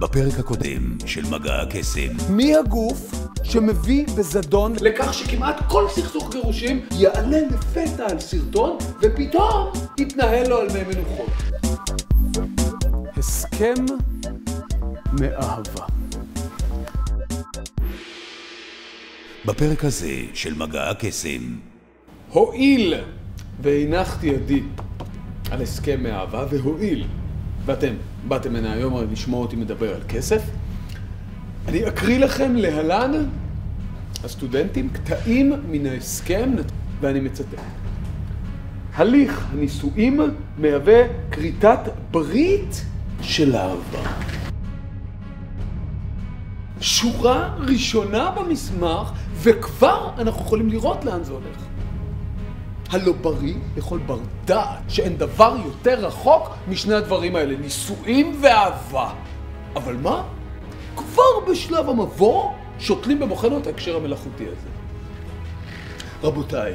בפרק הקודם של מגע הקסם. מי הגוף שמביא בזדון לכך שכמעט כל סכסוך גירושים יעלה לפתע על סרטון ופתאום יתנהל לו על מי מנוחות? הסכם מאהבה. בפרק הזה של מגע הקסם. הועיל והנחתי ידי על הסכם מאהבה והועיל. ואתם באתם הנה היום לשמוע אותי מדבר על כסף. אני אקריא לכם להלן, הסטודנטים, קטעים מן ההסכם, ואני מצטט. הליך הנישואים מהווה כריתת ברית של אהבה. שורה ראשונה במסמך, וכבר אנחנו יכולים לראות לאן זה הולך. הלא בריא לכל בר דעת שאין דבר יותר רחוק משני הדברים האלה, נישואים ואהבה. אבל מה? כבר בשלב המבוא שותלים במוחנו את ההקשר המלאכותי הזה. רבותיי,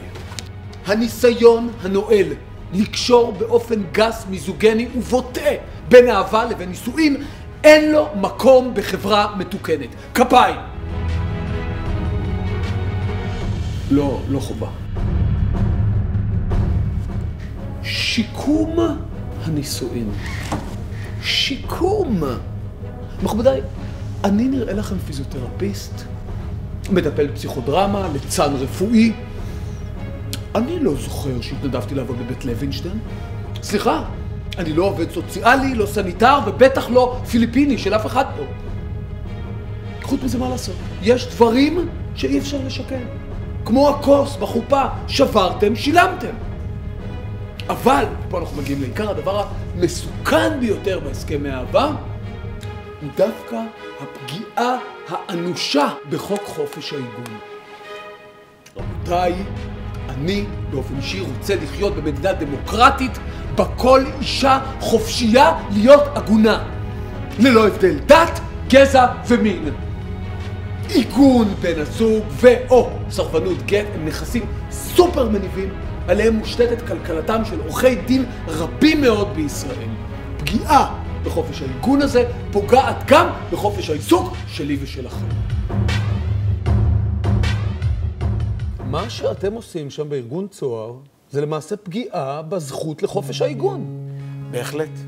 הניסיון הנואל לקשור באופן גס, מיזוגני ובוטה בין אהבה לבין נישואים אין לו מקום בחברה מתוקנת. כפיים. לא חובה. שיקום הנישואין. שיקום. מכובדיי, אני נראה לכם פיזיותרפיסט, מטפל פסיכודרמה, ליצן רפואי. אני לא זוכר שהתנדבתי לעבוד בבית לוינשטיין. סליחה, אני לא עובד סוציאלי, לא סניטר, ובטח לא פיליפיני של אף אחד פה. חוץ מזה מה לעשות? יש דברים שאי אפשר לשקם. כמו הכוס בחופה, שברתם, שילמתם. אבל, פה אנחנו מגיעים לעיקר, הדבר המסוכן ביותר בהסכמי האהבה, הוא דווקא הפגיעה האנושה בחוק חופש העיגון. רבותיי, אני באופן אישי רוצה לחיות במדינה דמוקרטית, בה כל אישה חופשייה להיות עגונה, ללא הבדל דת, גזע ומין. עיגון בין הזוג ואו סרבנות גט הם נכסים סופר מניבים, עליהם מושתתת כלכלתם של עורכי דין רבים מאוד בישראל. פגיעה בחופש העיגון הזה פוגעת גם בחופש העיסוק שלי ושלכם. מה שאתם עושים שם בארגון צוהר זה למעשה פגיעה בזכות לחופש העיגון. בהחלט.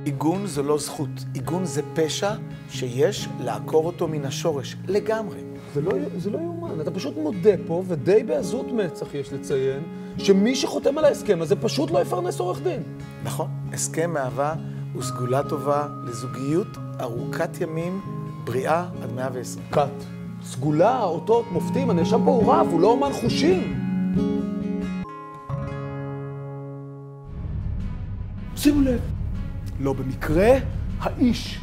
עיגון זו לא זכות. עיגון זה פשע שיש לעקור אותו מן השורש. לגמרי. זה לא יאומן. אתה פשוט מודה פה, ודי בעזות מצח יש לציין, שמי שחותם על ההסכם הזה פשוט לא יפרנס עורך דין. נכון. הסכם מאהבה הוא סגולה טובה לזוגיות ארוכת ימים, בריאה עד 120. קאט. סגולה, אותות, מופתים, הנאשם פה הוא רב, הוא לא אומן חושים. שימו לב, לא במקרה, האיש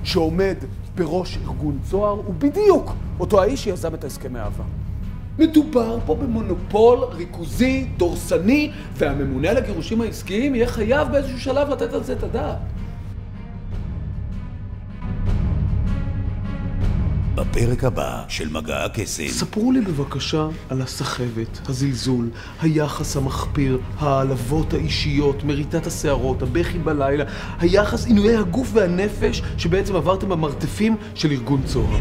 שעומד בראש ארגון צוהר הוא בדיוק אותו האיש שיזם את הסכמי האהבה. מדובר פה במונופול ריכוזי, דורסני, והממונה על הגירושים העסקיים יהיה חייב באיזשהו שלב לתת על זה את הדעת. בפרק הבא של מגע הקסם. ספרו לי בבקשה על הסחבת, הזלזול, היחס המחפיר, העלבות האישיות, מריטת השערות, הבכי בלילה, היחס, עינויי הגוף והנפש שבעצם עברתם במרתפים של ארגון צוהר.